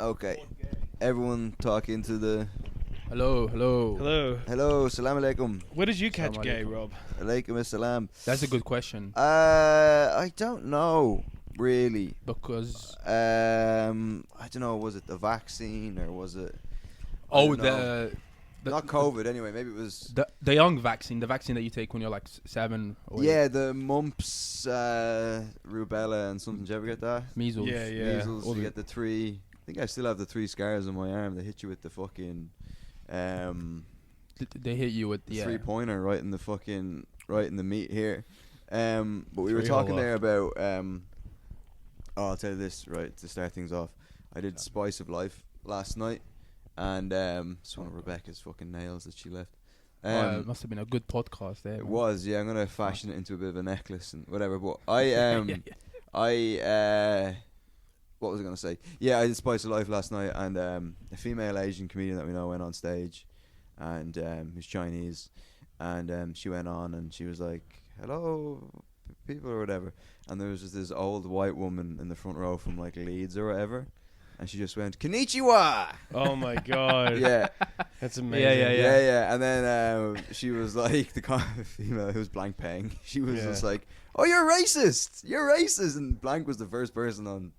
Okay. Everyone talk into the... Hello. Hello, salam alaikum. Where did you catch gay, Rob? Alaikum assalam. That's a good question. I don't know, really. Because... I don't know, was it the vaccine or was it... Not COVID anyway, maybe it was... The young vaccine, the vaccine that you take when you're like 7 or 8. Yeah, the mumps, rubella and something. Did you ever get that? Measles. Yeah. Measles, you get the 3... I think I still have the 3 scars on my arm. They hit you with the fucking... They hit you with the... 3-pointer right in the meat here. But we were talking there about... I'll tell you this, right, to start things off. I did Spice of Life last night. And it's one of Rebecca's fucking nails that she left. It must have been a good podcast there. It was, yeah. I'm gonna fashion it into a bit of a necklace and whatever. But what was I gonna say? Yeah, I did Spice of Life last night, and a female Asian comedian that we know went on stage, and who's Chinese, and she went on and she was like, "Hello, people," or whatever. And there was just this old white woman in the front row from like Leeds or whatever. And she just went, "Konnichiwa!" Oh my god. Yeah. That's amazing. Yeah. And then she was like, the female who was blank paying, she was just like, "Oh, you're racist! You're racist!" And blank was the first person on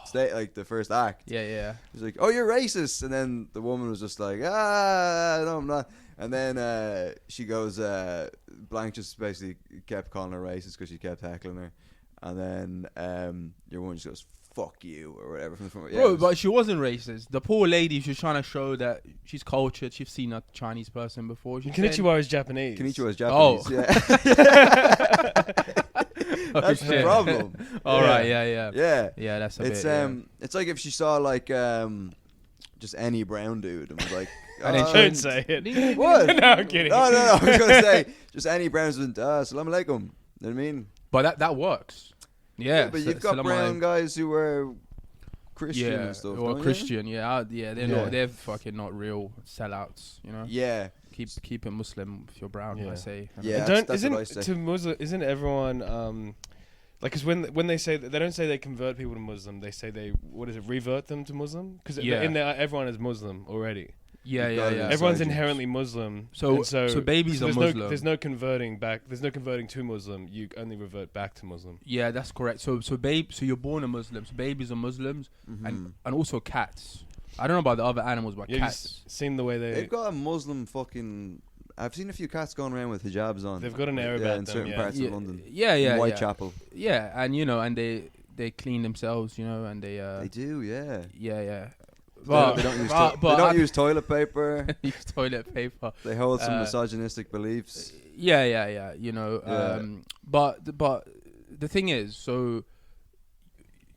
stage, like the first act. Yeah. She was like, "Oh, you're racist!" And then the woman was just like, "No, I'm not." And then she goes, blank just basically kept calling her racist because she kept heckling her. And then your woman just goes, "Fuck you," or whatever from the front. Yeah, bro, but she wasn't racist. The poor lady, she was trying to show that she's cultured. She's seen a Chinese person before. Konnichiwa is Japanese. Konnichiwa is Japanese. Yeah. That's the problem. All right. Yeah. Yeah, that's a bit. It's like if she saw like just any brown dude and was like, Don't say it. What? No, I'm kidding. No. I was gonna say just any brown dude. Salam alaikum. You know what I mean? But that works. Yeah, but you've got brown guys who are Christian and stuff. Or Christian, Not. They're fucking not real sellouts, you know. Yeah, keep it Muslim if you're brown. I say. Yeah, that's what I say. To Muslim, isn't everyone like? Because when they say they don't say they convert people to Muslim, they say they revert them to Muslim? Because in there everyone is Muslim already. Yeah. Everyone's inherently Muslim. So babies are Muslim. There's no converting back. There's no converting to Muslim. You only revert back to Muslim. Yeah, that's correct. So you're born a Muslim. So babies are Muslims, and also cats. I don't know about the other animals, but cats. You've seen the way they've got a Muslim fucking. I've seen a few cats going around with hijabs on. They've got an air about in them, certain parts of London. Yeah. Whitechapel. Yeah, and and they clean themselves, and they. They do, yeah. Yeah. But they don't use toilet paper. Use toilet paper. They hold some misogynistic beliefs. Yeah. But the thing is, so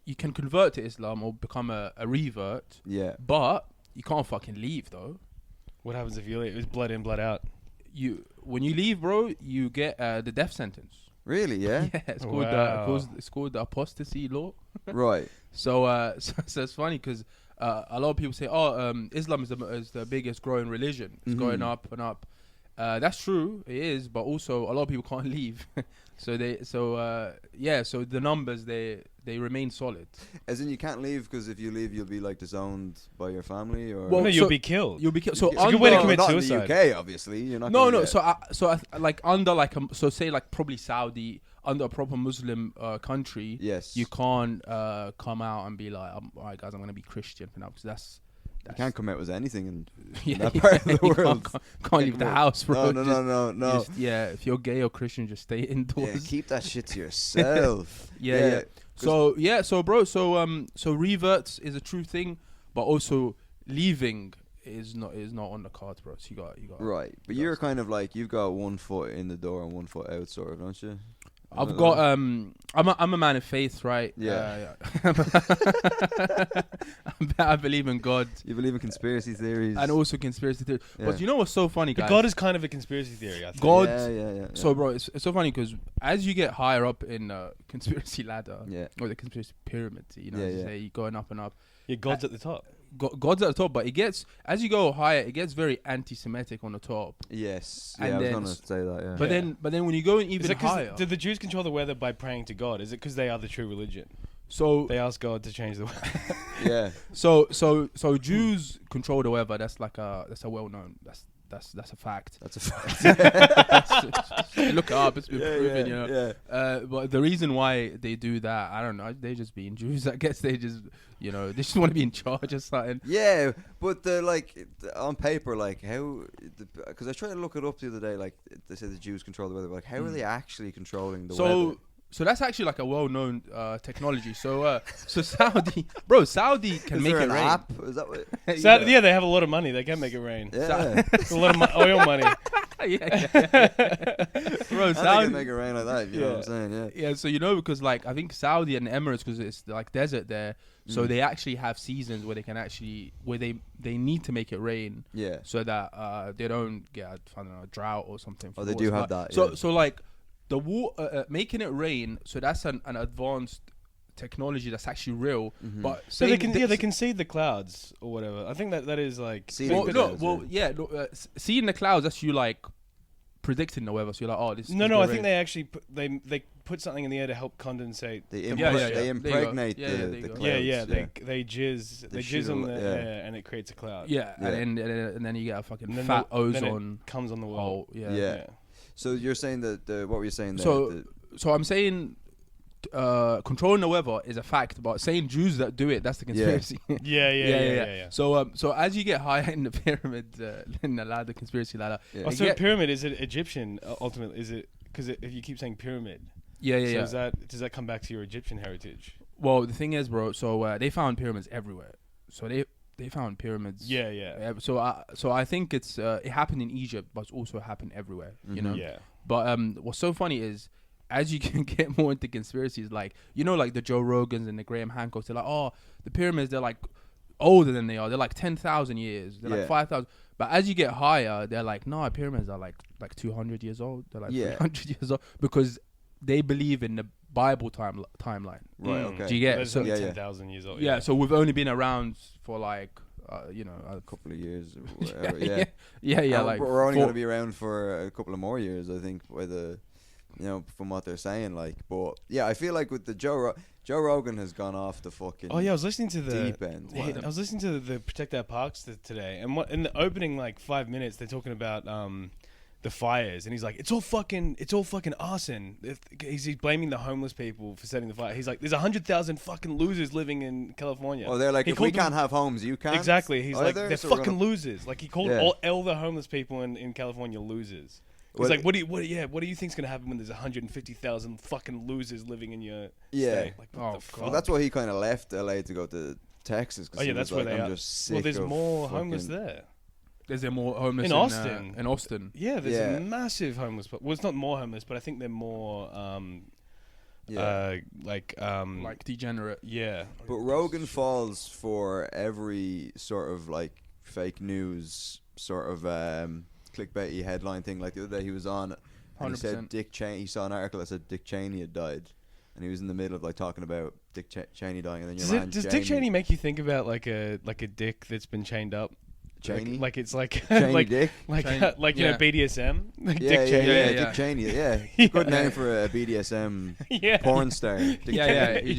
you can convert to Islam or become a revert. Yeah. But you can't fucking leave though. What happens if you leave? It's blood in, blood out. When you leave, bro, you get the death sentence. Really? Yeah. Yeah. It's called the apostasy law. Right. So it's funny because. A lot of people say, Islam is the biggest growing religion. It's going up and up. That's true, it is, but also a lot of people can't leave. So the numbers they remain solid. As in, you can't leave because if you leave, you'll be like disowned by your family, or no, you'll be killed. You'll be killed. So it's a good way to commit not suicide. In the UK, obviously, you're not. No. So like under like say like probably Saudi. Under a proper Muslim country, yes, you can't come out and be like, "All right, guys, I'm going to be Christian for now," because that's you can't come out with anything in that part of the world. Can't leave the house, bro. No. If you're gay or Christian, just stay indoors. Yeah, keep that shit to yourself. Yeah. So bro, so reverts is a true thing, but also leaving is not on the cards, bro. So you got right. But you're kind of like you've got one foot in the door and one foot out, sort of, don't you? I've got I'm a man of faith, right? Yeah. I believe in God. You believe in conspiracy theories and also conspiracy theories. Yeah. But you know what's so funny, guys? But God is kind of a conspiracy theory. I think. God. Yeah. So, bro, it's so funny because as you get higher up in the conspiracy ladder, or the conspiracy pyramid, say you're going up and up. Yeah, God's at the top. God's at the top, but it gets as you go higher, it gets very anti-Semitic on the top. Yes, and I was gonna say that. Yeah, but then when you go in even higher, do the Jews control the weather by praying to God? Is it because they are the true religion? So They asked God to change the weather. Yeah. So Jews control the weather. That's a well known. That's a fact. That's a fact. Look it up. It's been proven. Yeah, You know. yeah. But the reason why they do that, I don't know. They just being Jews. I guess they just they just want to be in charge or something. Yeah, but on paper, like how, because I tried to look it up the other day. Like they said, the Jews control the weather. But like, how are they actually controlling the weather? So that's actually like a well-known technology. So Saudi can Is make there it an rain. app? Is that what? Yeah, they have a lot of money. They can make it rain. Yeah. It's a lot of oil money. yeah. Bro, I Saudi can make it rain like that. You know what I'm saying? Yeah. Yeah, so because like I think Saudi and Emirates, because it's like desert there, so they actually have seasons where they can they need to make it rain. Yeah. So that they don't get I don't know, a drought or something. Oh, they do have that. So Yeah. so like the making it rain. So that's an advanced technology that's actually real. Mhm. But So they saying can they can see the clouds or whatever. I think that is like. See Well, the no, clouds, well, yeah, seeing the clouds. That's you like predicting the weather. So you're like, oh, this. No, is I gonna think rain. they actually they put something in the air to help condensate. They the impregnate, moisture. There you go. impregnate Yeah, there the you go. clouds. Yeah, they jizz They jizz on shoot the a- yeah. air and it creates a cloud. Yeah, Yeah. And then you get a fucking And then fat then ozone it comes on the wall. hole. Yeah. Yeah. So you're saying that what were you saying there? So so I'm saying controlling the weather is a fact, but saying Jews that do it, that's the conspiracy. Yeah. So as you get higher in the pyramid, in the ladder, conspiracy ladder. Yeah. Oh, so pyramid, is it Egyptian ultimately? Is it because if you keep saying pyramid? Yeah. So does that come back to your Egyptian heritage? Well, the thing is, bro. So they found pyramids everywhere. So they found pyramids. Yeah. So I think it happened in Egypt, but it's also happened everywhere. You know. Yeah. But what's so funny is, as you can get more into conspiracies, like like the Joe Rogans and the Graham Hancocks, they're like, oh, the pyramids, they're like older than they are. They're like 10,000 years. They're like 5,000. But as you get higher, they're like, no, pyramids are like 200 years old. They're like 300 years old because they believe in the Bible timeline. Right. Okay. Do you get That's so? only Yeah, 10,000 years old. Yeah. So we've only been around for like a couple of years or whatever. Yeah. yeah. And Like we're only going to be around for a couple of more years, I think, by the, from what they're saying. Like, but yeah, I feel like with the Joe Rogan has gone off the fucking. Oh yeah, I was listening to the deep end. I was listening to the Protect Our Parks today, and in the opening like 5 minutes, they're talking about the fires, and he's like, it's all fucking arson. He's blaming the homeless people for setting the fire. He's like, there's 100,000 fucking losers living in California. Oh, they're like, if we can't have homes, you can't. Exactly. He's like, either, they're so we're fucking gonna- losers. Like he called Yeah. all the homeless people in California losers. He's Well, like, what do you think's gonna happen when there's 150,000 fucking losers living in your state? Like, what the fuck? Well, that's why he kind of left LA to go to Texas. Cause Oh yeah, he that's was where like, they I'm are. just sick Well, there's of more homeless fucking- there. Is there more homeless In Austin? In Austin. Yeah, there's Yeah. a massive homeless. Well, it's not more homeless, but I think they're more Like degenerate. yeah. But Rogan falls for every sort of like fake news sort of clickbaity headline thing. Like the other day he was on and he said 100%. Dick Cheney. He saw an article that said Dick Cheney had died, and he was in the middle of like talking about Dick Cheney dying, and then your man Does Jamie Dick Cheney make you think about like a dick that's been chained up? Cheney? Like it's like Cheney like Dick? like Chain- like yeah. BDSM. Like Yeah, Dick Cheney. Yeah. Dick Cheney. Yeah, Yeah. good name for a BDSM Yeah. porn star. Dick Cheney. Yeah. He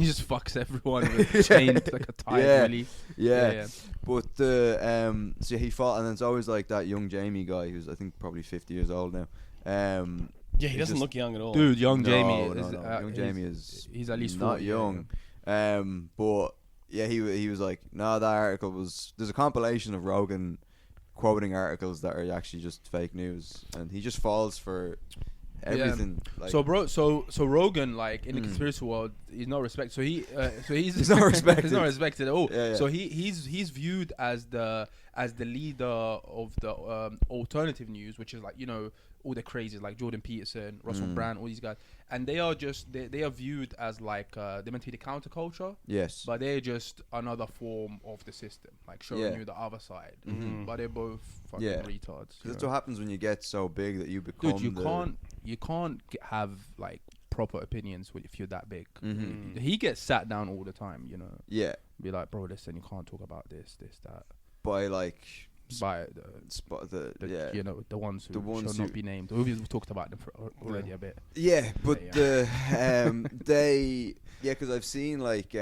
just fucks everyone with chained like a tie, Yeah. really. Yeah. But the so he fought, and then it's always like that young Jamie guy who's I think probably 50 years old now. Yeah, he He's doesn't just- look young at all. Dude, young Jamie No, is young Jamie is he's at least not 40, young. But yeah, he was like, no, that article was. There's a compilation of Rogan quoting articles that are actually just fake news, and he just falls for everything. Like, So Rogan, like in the conspiracy world, he's not respected. So he's He's not respected. He's not respected at all. Yeah. So he's viewed as the leader of the alternative news, which is like all the crazies like Jordan Peterson, Russell Brand, all these guys, and they are just they are viewed as like they're meant to be the counterculture. yes, But they're just another form of the system, like showing you the other side. But they're both fucking retards. that's what happens when you get so big that you become. Dude, you can't have like proper opinions if you're that big. He gets sat down all the time, Yeah, be like, bro, listen, you can't talk about this, that. by like by yeah. you know, the ones who The ones shall who- not be named. We've talked about them already a bit. Yeah, but Yeah. they because I've seen like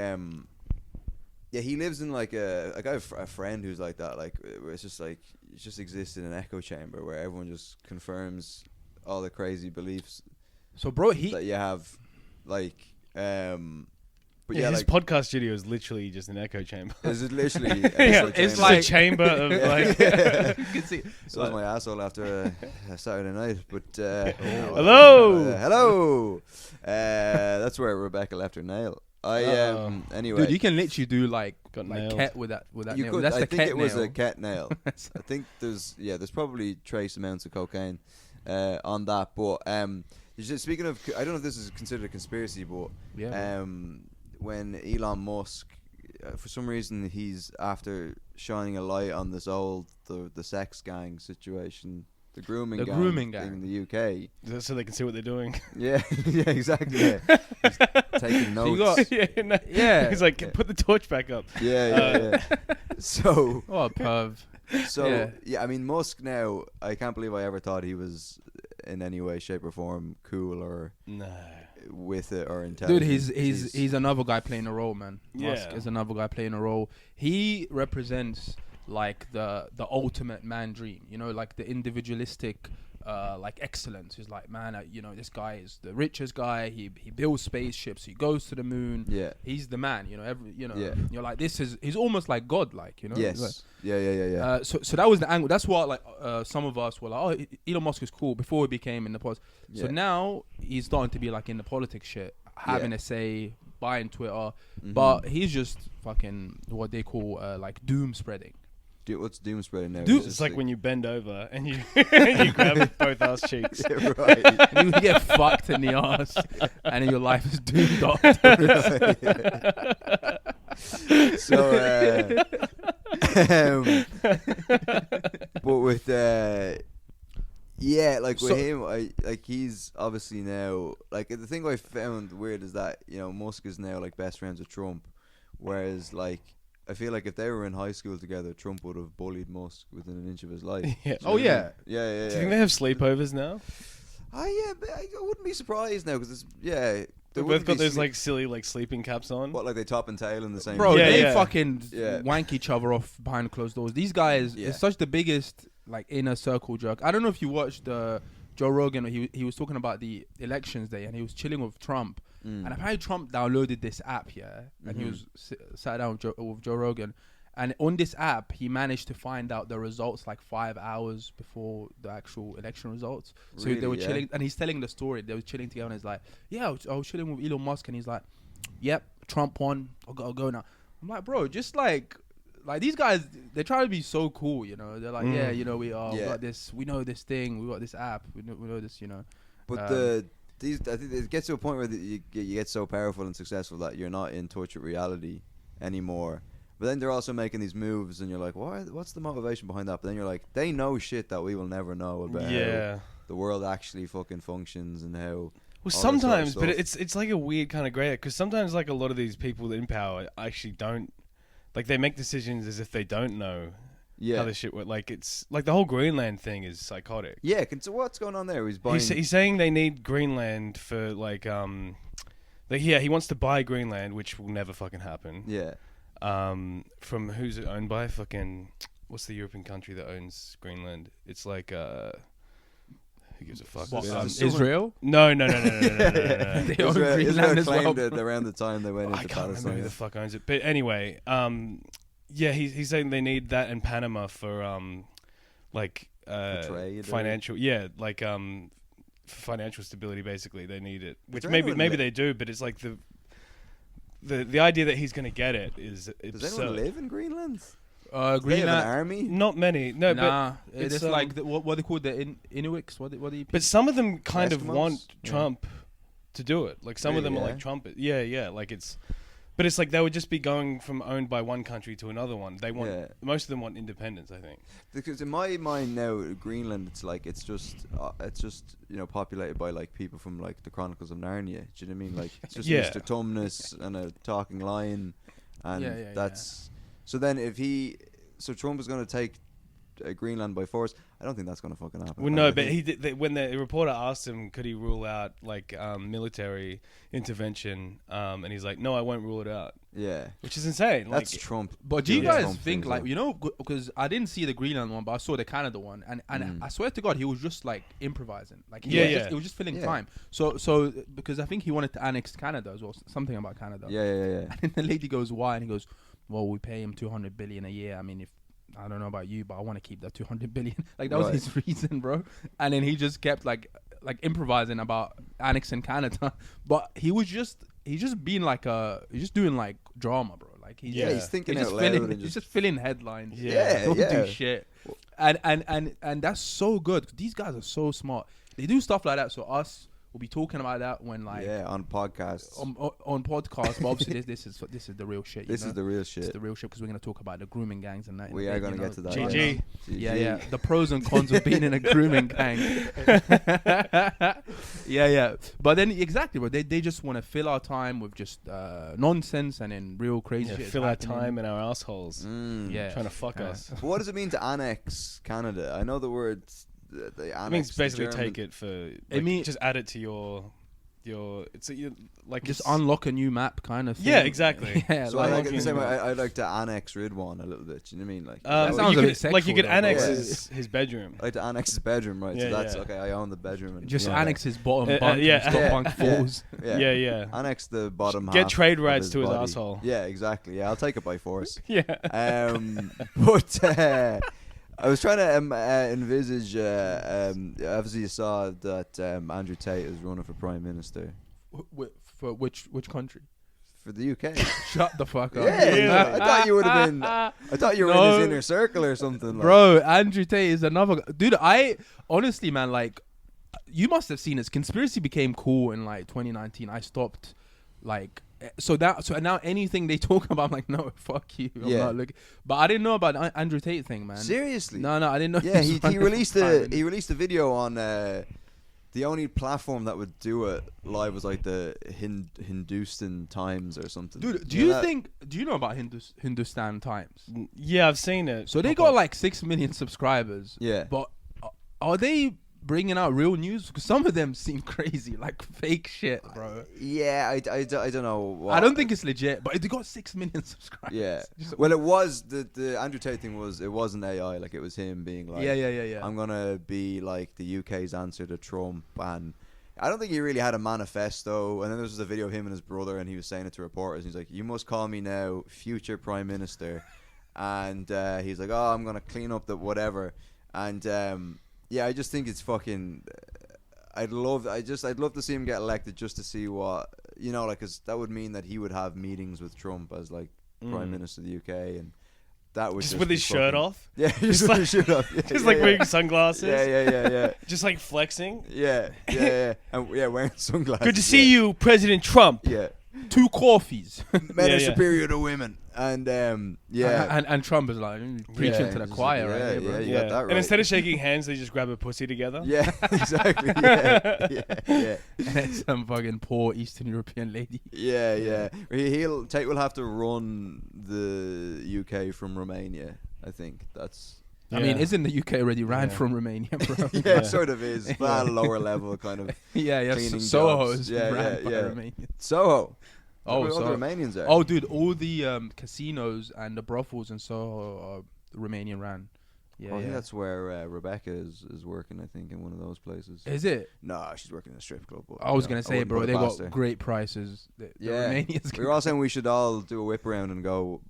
he lives in like I got a friend who's like that, like where it's just like it just exists in an echo chamber where everyone just confirms all the crazy beliefs So, bro, that you have, like but Yeah, his like podcast studio is literally just an echo chamber. is it literally Yeah, it's chamber? like a chamber of like. you can see. So was my asshole after a Saturday night, but Hello! hello. That's where Rebecca left her nail. Anyway, Dude, you can literally do like Got like nailed. ket with that you nail. could. That's I the think ket it was nail. a cat nail. I think there's probably trace amounts of cocaine on that. But speaking of, I don't know if this is considered a conspiracy, but Yeah. when Elon Musk, for some reason, he's after shining a light on this the sex gang situation, the grooming gang in the UK. Is that so they can see what they're doing? Yeah, yeah, exactly. Yeah. He's taking So you notes. got- No. Yeah. He's like, put the torch back up. Yeah. So. Oh, a perv. So Yeah. I mean Musk now. I can't believe I ever thought he was in any way, shape, or form cool or No. with it or intelligent. Dude, he's another guy playing a role, man. Musk Yeah. is another guy playing a role. He represents like the ultimate man dream, you know, like the individualistic like excellence. He's like, man, you know, this guy is the richest guy. He builds spaceships. He goes to the moon. Yeah. He's the man, you know. Yeah. You're like, he's almost like God, like, you know. Yes. Like, Yeah. so that was the angle. That's why like some of us were like, oh, Elon Musk is cool before he became in the pos. So Yeah. now he's starting to be like in the politics shit, having a say, buying Twitter, Mhm. but he's just fucking what they call like doom spreading. Dude, what's doom spreading now? Dude, It's like when you bend over and you you grab both ass cheeks. Yeah, right. And you get fucked in the ass, and then your life is doomed after. So, but with like with him, he's obviously now like the thing I found weird is that Musk is now like best friends with Trump, whereas like I feel like if they were in high school together, Trump would have bullied Musk within an inch of his life. Yeah. Oh yeah. Yeah. Do you think they have sleepovers now? Yeah, but I wouldn't be surprised now because They both got those like silly like sleeping caps on. what, like they top and tail in the same. Bro, Yeah, they yeah. fucking Yeah. wank each other off behind closed doors. These guys, Yeah. it's such the biggest like inner circle joke. I don't know if you watched Joe Rogan. He was talking about the elections day, and he was chilling with Trump. And apparently Trump downloaded this app, and he was sat down with Joe Rogan. And on this app, he managed to find out the results like 5 hours before the actual election results. So they Really, were yeah? chilling, and he's telling the story. They were chilling together, and he's like, "Yeah, I was chilling with Elon Musk," and he's like, "Yep, Trump won. I'll go now." I'm like, bro, just like these guys, they try to be so cool, you know. They're like, "Yeah, you know, we got this. We know this thing. We got this app. We know this, you know." But I think it gets to a point where you get so powerful and successful that you're not in touch with reality anymore. But then they're also making these moves, and you're like, what's the motivation behind that? But then you're like, they know shit that we will never know about how the world actually fucking functions and how. Well, sometimes, sort of but stuff. it's like a weird kind of grey because sometimes like a lot of these people in power actually don't like they make decisions as if they don't know how this shit works. Like it's like the whole Greenland thing is psychotic. Yeah, so what's going on there? He's buying. He's saying they need Greenland for like he wants to buy Greenland, which will never fucking happen. Yeah. From who's it owned by? Fucking what's the European country that owns Greenland? It's like who gives a fuck? What, It's Israel? No. They own Israel Greenland as well. claimed it around the time they went I into can't remember who Palestine. the fuck owns it. But anyway, he's saying they need that in Panama for trade, financial, for financial stability. Basically, they need it. Which there maybe anyone they do, but it's like the idea that he's going to get it is Does absurd. anyone live in Greenland? They have an Greenland. army? Not many, no, Nah, but it's like what they call the Inuits. What do you? but some of them kind of Eskimos? want Yeah. Trump to do it. Like some of them Really, are yeah? like Trump. Yeah. Like it's, but it's like they would just be going from owned by one country to another one. They want most of them want independence. I think. Because in my mind now, Greenland, it's just populated by like people from like the Chronicles of Narnia. Do you know what I mean? Like it's just Yeah. Mr. Tumnus and a talking lion, and Yeah. that's so. Then so Trump is going to take Greenland by force. I don't think that's going to fucking happen. Well, no, but he did, when the reporter asked him, could he rule out like military intervention, and he's like, no, I won't rule it out. Yeah, which is insane. That's like, Trump. But do you Yeah. guys Trump think things, like though. because I didn't see the Greenland one, but I saw the Canada one, and I swear to God, he was just like improvising. Like he was just filling Yeah. time. So because I think he wanted to annex Canada as well, something about Canada. Yeah. And then the lady goes, why? And he goes, well, we pay him 200 billion a year. I mean, if I don't know about you, but I want to keep that 200 billion. Like that was his reason, bro. And then he just kept like improvising about annexing Canada, but he's just being like he's just doing like drama, bro. Like he's thinking he's out just loud filling, and he's just filling headlines. Yeah, Don't yeah. do shit. And that's so good. These guys are so smart. They do stuff like that. So us will be talking about that when like on podcasts. on podcasts. But obviously this is the real shit. This is the real It's shit. the real shit because we're gonna talk about the grooming gangs and that. We are going to get to that. GG. Yeah. The pros and cons of being in a grooming gang. yeah. But then exactly, bro. They just want to fill our time with just nonsense and then real crazy shit. fill our time in our assholes. Yeah. Trying to fuck us. But what does it mean to annex Canada? I know the word. They It means annex basically German. take it for. Like, mean- just add it to your. It's like Just it's, unlock a new map kind of thing. Yeah, exactly. Yeah, So like- I like it the same way. Like- I'd like to annex Ridwan a little bit. Do you know what I mean? Like, That I sounds you a could, bit like you sexual could though, annex but- his bedroom. like to annex his bedroom, right? Yeah, So that's yeah. okay. I own the bedroom. And, Just yeah. annex his bottom Uh, bunk. yeah. Yeah. Top Yeah. bunk falls. Yeah. Annex the bottom half. Get trade of rights to his body. asshole. Yeah, exactly. Yeah, I'll take it by force. Yeah. But I was trying to envisage. Obviously, you saw that Andrew Tate is running for Prime Minister For which country? for the UK. Shut the fuck up. Yeah, I thought you would have been. I thought you were in his inner circle or something. Like. Bro, Andrew Tate is another dude. I honestly, man, like, you must have seen this. Conspiracy became cool in like 2019. I stopped, like, so now anything they talk about, I'm like, no, fuck you. I'm Yeah. not looking. But I didn't know about the Andrew Tate thing, man. Seriously? No, I didn't know. Yeah, was he running released for a Prime video on the only platform that would do it live was like the Hindustan Times or something. Dude, do know you that? think? Do you know about Hindustan Times? Yeah, I've seen it. So they got like 6 million subscribers. Yeah. But are they bringing out real news? Because some of them seem crazy, like fake shit, bro. Yeah, I don't know. I don't think it's legit, but they got 6 million subscribers. Yeah. Just- Well, it was the Andrew Tate thing was it wasn't AI, like it was him being like, yeah. I'm gonna be like the UK's answer to Trump, and I don't think he really had a manifesto. And then there was a video of him and his brother, and he was saying it to reporters. He's like, "You must call me now, future Prime Minister," and he's like, "Oh, I'm gonna clean up the whatever," and yeah, I just think it's fucking. I'd love to see him get elected just to see what like, 'cause that would mean that he would have meetings with Trump as like Prime Minister of the UK, and that would just with his shirt off. Yeah, just with his shirt off. Yeah, Just yeah, like yeah. wearing sunglasses. Yeah. Just like flexing. Yeah, and wearing sunglasses. Good to see you, President Trump. Yeah, 2 coffees. men Yeah, are yeah. superior to women, and yeah, and Trump is like preaching Yeah, to the just choir, like, right? here, bro. yeah. You got that right. And instead of shaking hands, they just grab a pussy together. Yeah, exactly. Yeah. And it's some fucking poor Eastern European lady. Yeah. Tate will have to run the UK from Romania. I think that's. I mean, Yeah. isn't the UK already ran Yeah. from Romania, bro? Yeah, Yeah. it sort of is, but at a lower level, kind of. yeah. Cleaning Soho's jobs. Yeah, ran by yeah. Romania. Soho. Oh, Look at all Soho. the Romanians there. Oh, dude, all the casinos and the brothels in Soho are Romanian ran. Yeah, I think that's where Rebecca is working. I think in one of those places. Is it? No, she's working in a strip club. But, I was gonna say, wouldn't bro, put it they past got her. great prices. The Yeah, Romanians. we were all saying we should all do a whip around and go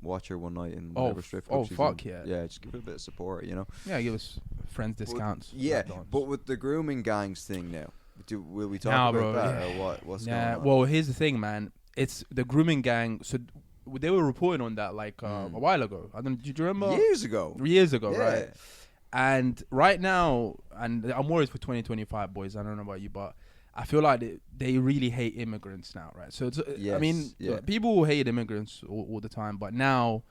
watch her one night in whatever strip club she's fuck in. yeah. Yeah, just give her a bit of support, Yeah, give us friends discounts. Yeah, McDonald's. but with the grooming gangs thing now, will we talk Nah, about bro, that yeah. or what? What's Yeah, going on? well, here's the thing, man. It's the grooming gang. So they were reporting on that like a while ago. I don't. Do you remember? Years ago. Years ago, Yeah. right? And right now, and I'm worried for 2025, boys. I don't know about you, but I feel like they really hate immigrants now, right? So it's, I mean, people hate immigrants all the time, but now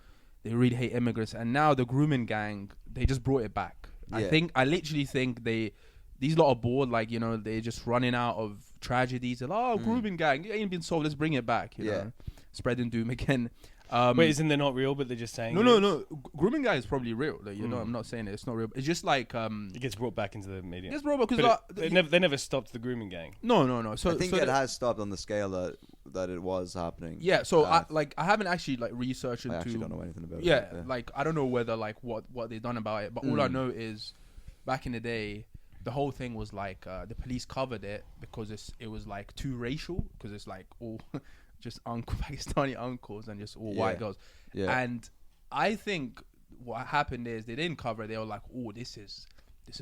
they really hate immigrants. And now the grooming gang, they just brought it back. Yeah. I literally think these lot are bored, like, they're just running out of tragedies. They're like, grooming gang, it ain't been solved, let's bring it back, you know, spreading doom again. Wait, isn't they not real, but they're just saying? No. Grooming guy is probably real. Like, you know, I'm not saying it's not real. It's just like it gets brought back into the media. it's brought because But they never stopped the grooming gang. No. So I think so it has stopped on the scale that it was happening. Yeah. So I haven't actually like researched into. I actually don't know anything about it. Yeah, like I don't know whether like what they've done about it, but all I know is back in the day, the whole thing was like the police covered it because it was like too racial because it's like all just Pakistani uncles and just all white girls. Yeah. And I think what happened is they didn't cover it. They were like, oh, this is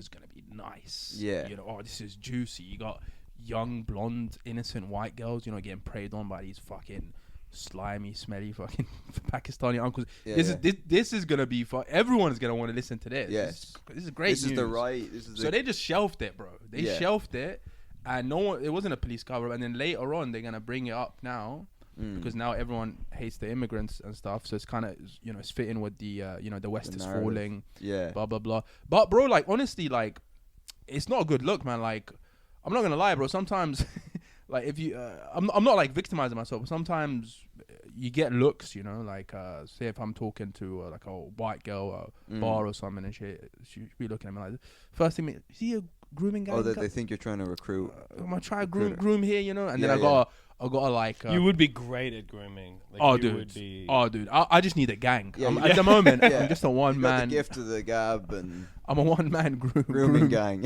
gonna be nice. Yeah. You know, oh, this is juicy. You got young, blonde, innocent white girls, you know, getting preyed on by these fucking slimy, smelly fucking Pakistani uncles. Yeah, this is gonna be fun. Everyone's gonna want to listen to this. Yes. This is great news. So they just shelved it, bro. They shelved it, and it wasn't a police cover. And then later on, they're gonna bring it up now because now everyone hates the immigrants and stuff. So it's kind of, you know, it's fitting with the the West is falling. Yeah. Blah blah blah. But bro, like honestly, like it's not a good look, man. Like I'm not gonna lie, bro. Sometimes. Like if you, I'm not like victimizing myself, but sometimes you get looks, you know, like say if I'm talking to like a white girl at a bar or something and she be looking at me like, first thing, is he a grooming guy? Oh, they think you're trying to recruit. I'm gonna try groom here, you know, and then I got like. You would be great at grooming. Like, oh, dude, I just need a gang. Yeah, at the moment, I'm just a one man. The gift of the gab and. I'm a one man grooming gang.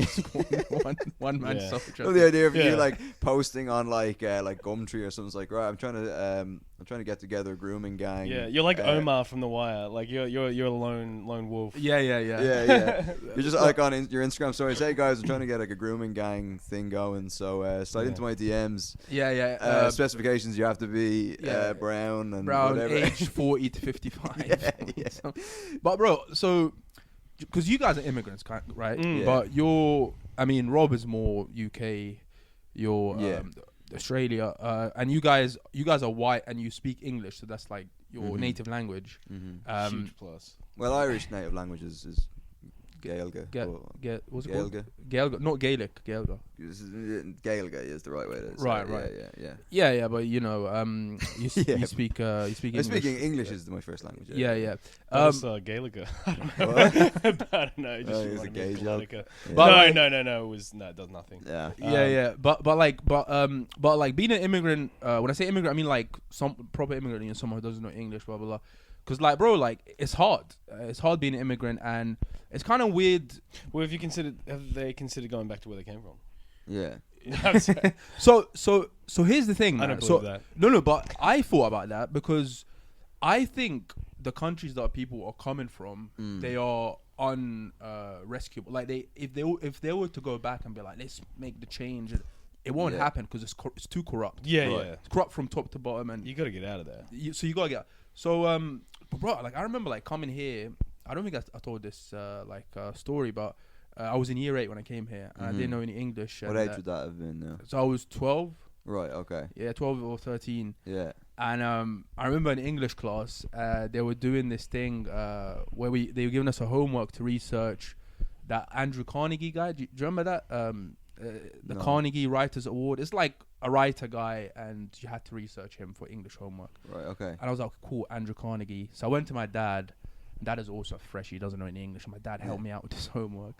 one man self-interest. Well, the idea of you like posting on like Gumtree or something, like, right, I'm trying to get together a grooming gang. Yeah, you're like Omar from The Wire. Like you're a lone wolf. Yeah. You're just like on your Instagram stories. Hey guys, I'm trying to get like a grooming gang thing going. So slide into my DMs. Yeah. Specifications: you have to be brown and whatever. Age 40 to 55. So, but bro, so. Because you guys are immigrants, right? But Rob is more UK, you're Australia, and you guys are white and you speak English, so that's like your native language. Huge plus. Well, Irish native language is Gaelga. What's it Gaelga? called? Gaelga, not Gaelic. Gaelga. Gaelga is the right way to say right, it. right. Yeah. But you know, you speak English. Speaking English is my first language. Yeah. Gaelic. I don't know. Just it's a gay joke. But no. It does nothing. Yeah. But like being an immigrant. When I say immigrant, I mean like some proper immigrant, you know, someone who doesn't know English, blah blah blah. Because like, bro, like it's hard. It's hard being an immigrant, and it's kind of weird. Well, have they considered going back to where they came from? Yeah. So here's the thing. I don't believe that. No, but I thought about that because I think the countries that people are coming from, they are unrescuable. Like if they were to go back and be like, let's make the change, it won't happen because it's too corrupt. Yeah. It's corrupt from top to bottom, and you got to get out of there. So you gotta get out. So but bro, like I remember like coming here. I don't think I told this story, but I was in year 8 when I came here, and I didn't know any English. What age would that have been now? So I was 12. Right. Okay. Yeah, 12 or 13. Yeah. And I remember in English class, they were doing this thing where they were giving us a homework to research that Andrew Carnegie guy. Do you remember that? The Carnegie Writers Award. It's like a writer guy, and you had to research him for English homework. Right. Okay. And I was like, cool, Andrew Carnegie. So I went to my dad. Dad is also fresh. He doesn't know any English. And my dad helped me out with this homework.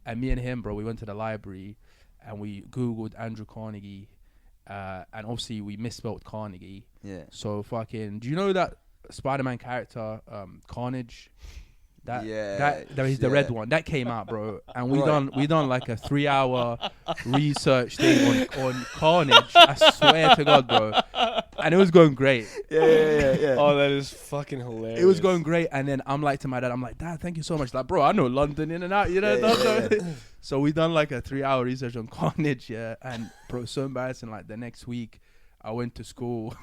And me and him, bro, we went to the library and we Googled Andrew Carnegie. And obviously we misspelled Carnegie. Yeah. So fucking, do you know that Spider-Man character, Carnage? He's the red one that came out, bro, and we done like a 3-hour research thing on Carnage. I swear to God, bro, and it was going great. Yeah. Oh, that is fucking hilarious. It was going great, and then I'm like to my dad, I'm like, Dad, thank you so much. Like, bro, I know London in and out, you know. Yeah. So we done like a 3-hour research on Carnage, and bro, so embarrassing. Like the next week, I went to school.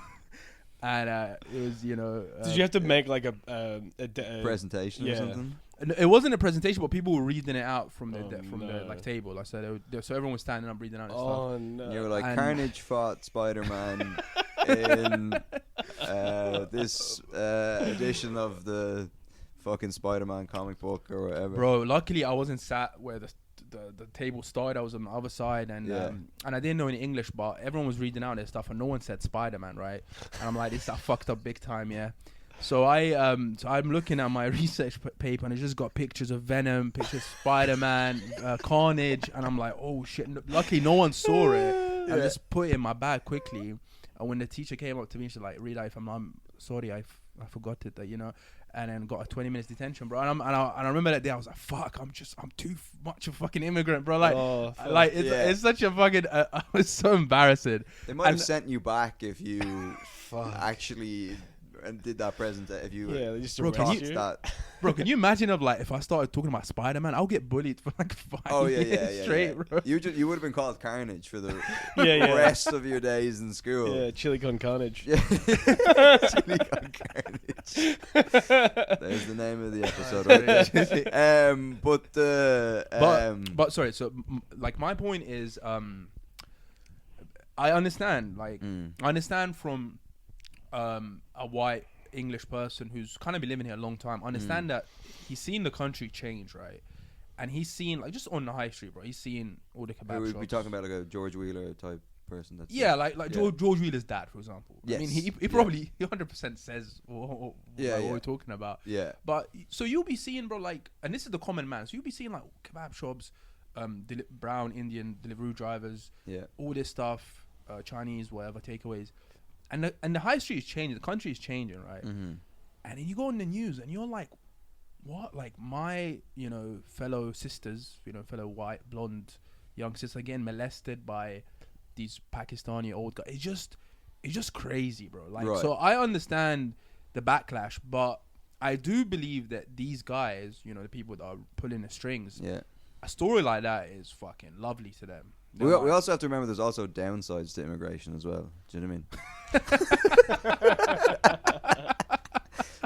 And it was, you know... Did you have to make like a presentation or something? It wasn't a presentation, but people were reading it out from the like table. Like, so everyone was standing up reading out and stuff. Oh, no. And you were like, Carnage fought Spider-Man in this edition of the fucking Spider-Man comic book or whatever. Bro, luckily I wasn't sat where the table started. I was on the other side, and I didn't know any English, but everyone was reading out their stuff, and no one said Spider-Man, right? And I'm like, this I fucked up big time, yeah. So I'm looking at my research paper and it's just got pictures of Venom, pictures of Spider-Man, Carnage, and I'm like, oh shit! Luckily, no one saw it. I just put it in my bag quickly. And when the teacher came up to me, she's like, "Rita, if I'm sorry, I forgot it, that, you know." And then got a 20 minutes detention, bro. And I remember that day. I was like, "Fuck, I'm too much a fucking immigrant, bro." Like, it's such a fucking. I was so embarrassing. They might have sent you back if you actually did that present. If you just bro, that. Bro, can you imagine if I started talking about Spider-Man, I'll get bullied for like 5 years straight, bro. You would have been called Carnage for the rest of your days in school. Yeah, Chilli con Carnage. Yeah. Chilli con Carnage. There's the name of the episode. But sorry. So like my point is, I understand. Like I understand from a white English person who's kind of been living here a long time. Understand that he's seen the country change, right? And he's seen, like, just on the high street, bro. He's seen all the kebab shops. We're talking about like a George Wheeler type person. That's George Wheeler's dad, for example. Yes. I mean, he probably 100% says what we're talking about. Yeah. But so you'll be seeing, bro, like, and this is the common man. So you'll be seeing like kebab shops, brown Indian delivery drivers, all this stuff, Chinese, whatever, takeaways. And the high street is changing. The country is changing, right? Mm-hmm. And then you go on the news and you're like, what? Like my, fellow sisters, fellow white, blonde, young sisters getting molested by these Pakistani old guys. It's just crazy, bro. Like, right. So I understand the backlash, but I do believe that these guys, the people that are pulling the strings, a story like that is fucking lovely to them. We also have to remember there's also downsides to immigration as well. Do you know what I mean?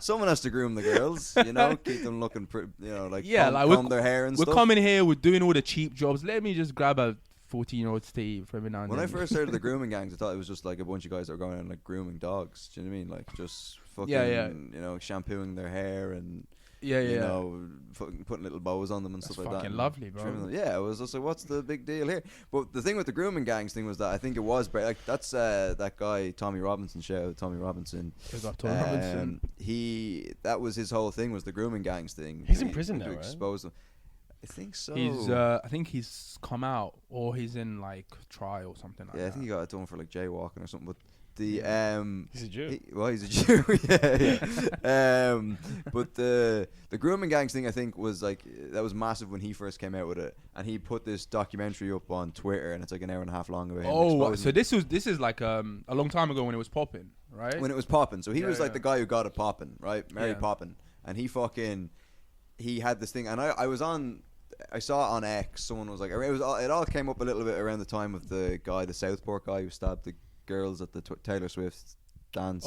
Someone has to groom the girls, keep them looking pretty, comb their hair and stuff. We're coming here, we're doing all the cheap jobs. Let me just grab a 14-year-old Steve for every now and then. When I first heard of the grooming gangs, I thought it was just like a bunch of guys that were going around like grooming dogs. Do you know what I mean? Like just fucking, shampooing their hair and putting little bows on them and stuff like that. Fucking lovely, bro. Yeah, it was just like, what's the big deal here? But the thing with the grooming gangs thing was that I think it was like that's that guy Tommy Robinson. Tommy Robinson. That was his whole thing, was the grooming gangs thing. He's in prison now, right? Expose them. I think so. I think he's come out, or he's in like trial or something like that. Yeah, I think he got done for like jaywalking or something. But he's a Jew. He's a Jew. yeah. But the grooming gangs thing, I think, was like, that was massive when he first came out with it, and he put this documentary up on Twitter, and it's like an hour and a half long about him. Oh, so this is like a long time ago when it was popping, right? When it was popping, so he was like the guy who got it popping, right? Mary popping, and he had this thing, and I saw it on X. Someone was like, it all came up a little bit around the time of the Southport guy who stabbed the girls at the Taylor Swift dance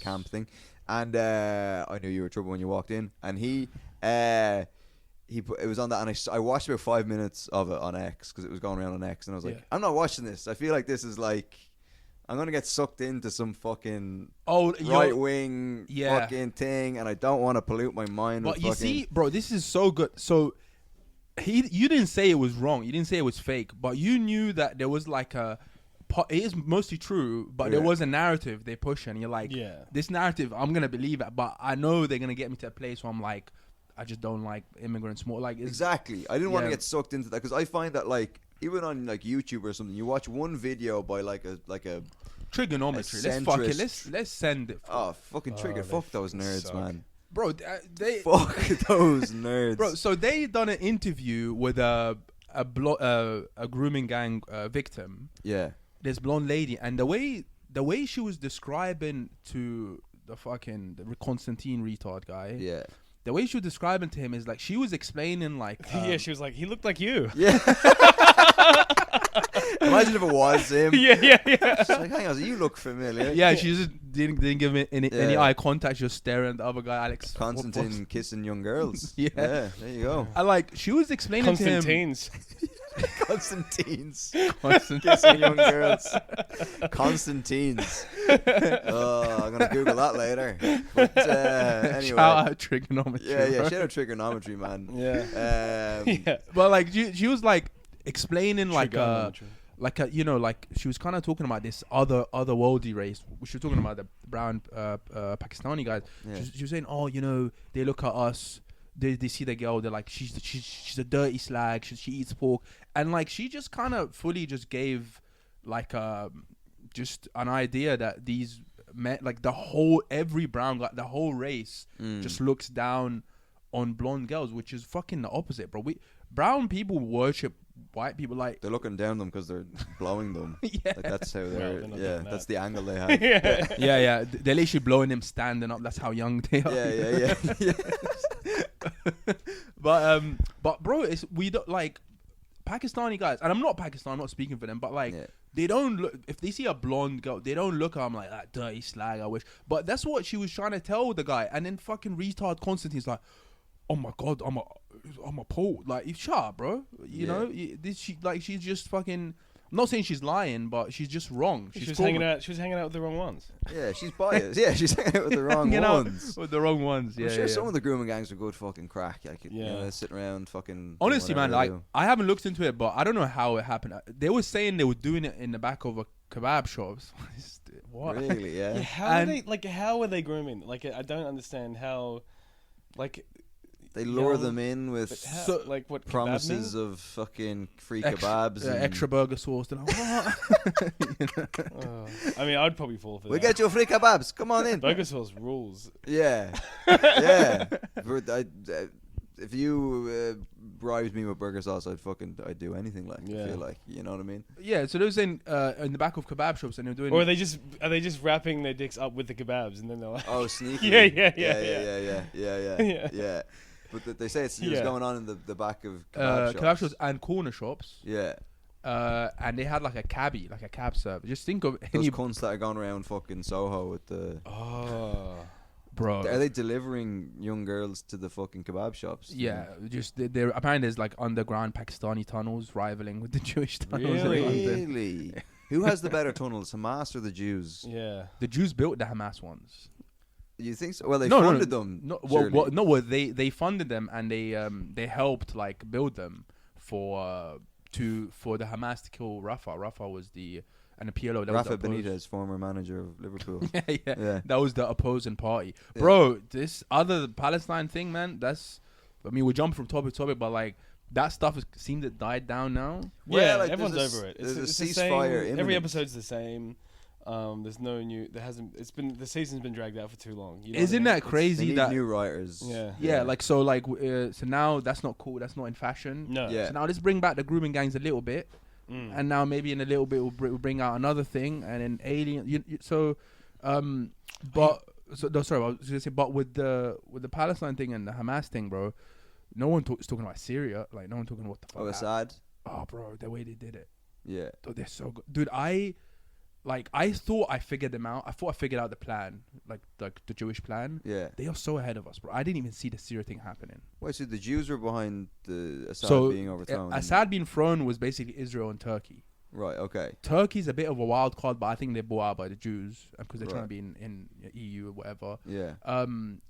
camp thing, and I knew you were trouble when you walked in, and it was on that, and I watched about 5 minutes of it on X because it was going around on X, and I was like, I'm not watching this. I feel like this is like, I'm gonna get sucked into some fucking right wing fucking thing, and I don't want to pollute my mind. But you see, bro, this is so good. So you didn't say it was wrong. You didn't say it was fake, but you knew that there was like it is mostly true, but there was a narrative they push, and you're like, this narrative, I'm gonna believe it, but I know they're gonna get me to a place where I'm like, I just don't like immigrants more. Like, exactly, I didn't want to get sucked into that, because I find that, like, even on like YouTube or something, you watch one video by like a trigonometry. Let's send it. Fucking trigger. Fuck those nerds, suck. Man. Bro, they fuck those nerds, bro. So they done an interview with a grooming gang victim. Yeah, this blonde lady, and the way she was describing to the Constantine retard guy. Yeah, the way she was describing to him is like, she was explaining like she was like, he looked like you. Yeah. Imagine if it was him. Yeah. She's like, hang on, you look familiar. Yeah, she just didn't give him any eye contact. She was staring at the other guy, Alex. Constantine kissing young girls. Yeah, there you go. I like, she was explaining to him. Constantines kissing young girls. Constantines. I'm gonna Google that later. But anyway, shout out trigonometry. Yeah, shout out trigonometry, man. Yeah. But like, she was like explaining like like you know, like she was kind of talking about this otherworldly race. She was talking about the brown Pakistani guys. Yeah. She was saying, oh, you know, they look at us. They see the girl. They're like, she's a dirty slag. She eats pork, and like she just kind of fully just gave like just an idea that these men, like every brown guy, the whole race just looks down on blonde girls, which is fucking the opposite, bro. Brown people worship white people like they're looking down them because they're blowing them. Yeah. Like that's how they're. they're not Yeah, doing that's that. the angle they have. yeah. They're literally blowing them standing up. That's how young they are. Yeah. But bro, we don't like Pakistani guys, and I'm not Pakistan. I'm not speaking for them, but like they don't look. If they see a blonde girl, they don't look at them like that dirty slag. I wish, but that's what she was trying to tell the guy, and then fucking retard Constantine's like, oh my god, I'm a pole. Like, shut up, bro. You know, she's just fucking. I'm not saying she's lying, but she's just wrong. She was hanging out with the wrong ones. Yeah, she's biased. Yeah, she's hanging out with the wrong Hanging out ones. with the wrong ones. I'm Yeah, sure yeah. some of the grooming gangs are good fucking crack. Like, you know, Yeah. they sit around fucking. Honestly, doing man, whatever like they I haven't looked into it, but I don't know how it happened. They were saying they were doing it in the back of a kebab shops. do. What? Really? Yeah. How are they grooming? Like, I don't understand how. Like, They lure young- them in with but how, So- like what promises kebab of fucking free Extra- kebabs. and extra burger sauce. They're like, what? mean? I mean, I'd probably fall for We that. get you free kebabs. Come on in. Burger sauce rules. Yeah. Yeah. If you bribed me with burger sauce, I'd do anything. Like, Yeah. I feel like, you know what I mean? Yeah, so they were saying in the back of kebab shops, and they were doing. Or are they just wrapping their dicks up with the kebabs and then they're like, Oh, sneaky. Yeah. Yeah. But they say it was going on in the back of kebab shops. kebab shops and corner shops. Yeah. And they had like a cabbie, like a cab server. Just think of Those any cunts that are going around fucking Soho with the. oh, bro. Are they delivering young girls to the fucking kebab shops? Yeah, just they're apparently there's like underground Pakistani tunnels rivaling with the Jewish tunnels. in Really? London. Really? Who has the better tunnels, Hamas or the Jews? yeah. The Jews built the Hamas ones. You think so? Well, they funded them. No, surely. they funded them and they helped like build them for the Hamas to kill Rafah. Rafah was an PLO. That Rafa was the Benitez, former manager of Liverpool. yeah. That was the opposing party, Yeah. bro. This other Palestine thing, man. We're jumping from topic to topic, but like that stuff seemed to died down now. Well, Yeah, like, everyone's there's a over it. there's a the ceasefire same, every imminent. episode's the same. There's no new. There hasn't. It's been the season's been dragged out for too long. You know Isn't what I mean? that They crazy need that new writers. Yeah. so now that's not cool. That's not in fashion. No. Yeah. So now let's bring back the grooming gangs a little bit, and now maybe in a little bit we'll bring out another thing, and then alien. But with the Palestine thing and the Hamas thing, bro, no one is talking about Syria. Like no one talking what the fuck. Oh, Assad. Oh, bro, the way they did it. Yeah. Oh, they're so good, dude. I thought I figured them out. I thought I figured out the plan, like the Jewish plan. Yeah. They are so ahead of us, bro. I didn't even see the Syria thing happening. Wait, so the Jews were behind the Assad So being overthrown? Assad being thrown was basically Israel and Turkey. Right. Okay. Turkey's a bit of a wild card, but I think they're bought out by the Jews because they're trying to Right. be in EU or whatever. Yeah.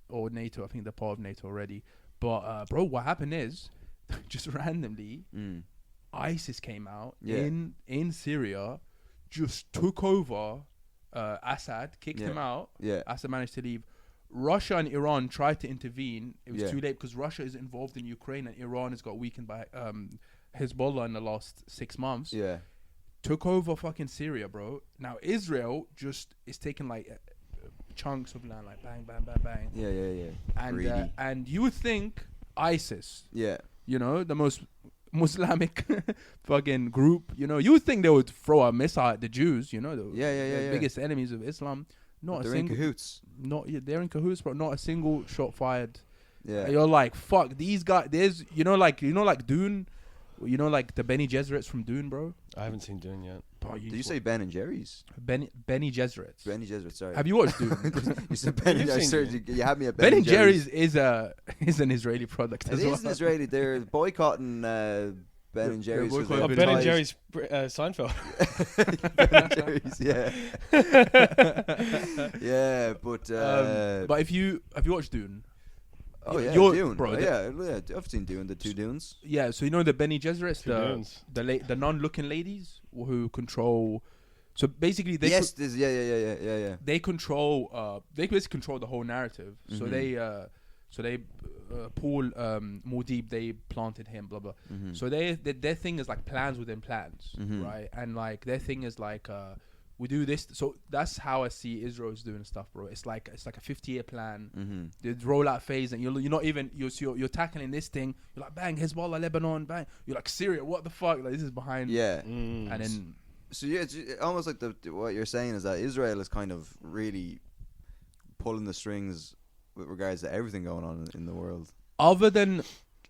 Or NATO. I think they're part of NATO already. But bro, what happened is, just randomly, ISIS came out in Syria, just took over Assad, kicked him out. Yeah. Assad managed to leave. Russia and Iran tried to intervene. It was Yeah. too late because Russia is involved in Ukraine and Iran has got weakened by Hezbollah in the last 6 months. Yeah. Took over fucking Syria, bro. Now Israel just is taking like chunks of land, like bang, bang, bang, bang. Yeah. Greedy. And you would think ISIS, Yeah. you know, the most Islamic fucking group, you know, you would think they would throw a missile at the Jews, you know, the biggest enemies of Islam. Not They're a single, in cahoots. they're in cahoots, but not a single shot fired. Yeah. You're like, fuck these guys. There's, like Dune, like the Benny Gesserits from Dune, bro. I haven't seen Dune yet. Bro, Did you say Ben and Jerry's? Benny Gesserits? Benny Gesserit, sorry. Have you watched Dune? You said Ben and You've Jerry's. seen You had me at Ben Ben and Jerry's is an Israeli product It as is well. an Israeli. They're boycotting Ben and Jerry's. 'cause boycotting they're Ben and ties- Jerry's Seinfeld. Ben and Jerry's, yeah. Yeah, but But have you watched Dune? Oh yeah, You're- Dune. bro, Oh, yeah, I've seen Dune. The two Dunes. Yeah, so you know the Bene Gesserits, Two dunes. the non-looking ladies who control. So basically, they Yes, yeah. they control. They basically control the whole narrative. So Mhm. they Paul Muad'Dib, they planted him. Blah blah. Mhm. So their thing is like plans within plans, Mhm. right? And like their thing is like we do this. So that's how I see Israel's doing stuff, bro. It's like a 50-year plan. Mhm. The rollout phase, and you're not even you're tackling this thing. You're like bang Hezbollah, Lebanon, bang. You're like Syria, what the fuck? Like this is behind. Yeah. Mm. And then So yeah, it's almost like what you're saying is that Israel is kind of really pulling the strings with regards to everything going on in the world. other than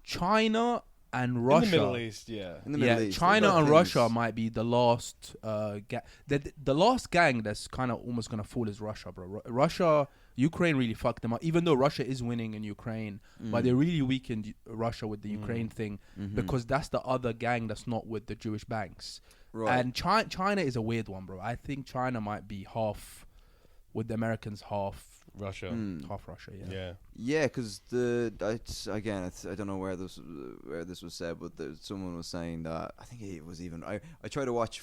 China and Russia, In the Middle East, yeah. In the Middle East, China they've got and things- Russia might be the last the last gang that's kind of almost gonna fall is Russia, bro. Russia, Ukraine really fucked them up. Even though Russia is winning in Ukraine, but they really weakened Russia with the Ukraine thing because that's the other gang that's not with the Jewish banks. Right. And China is a weird one, bro. I think China might be half with the Americans, half Russia. half Russia. Yeah. Yeah. Yeah, because I don't know where this was said, but someone was saying that I think it was even I tried to watch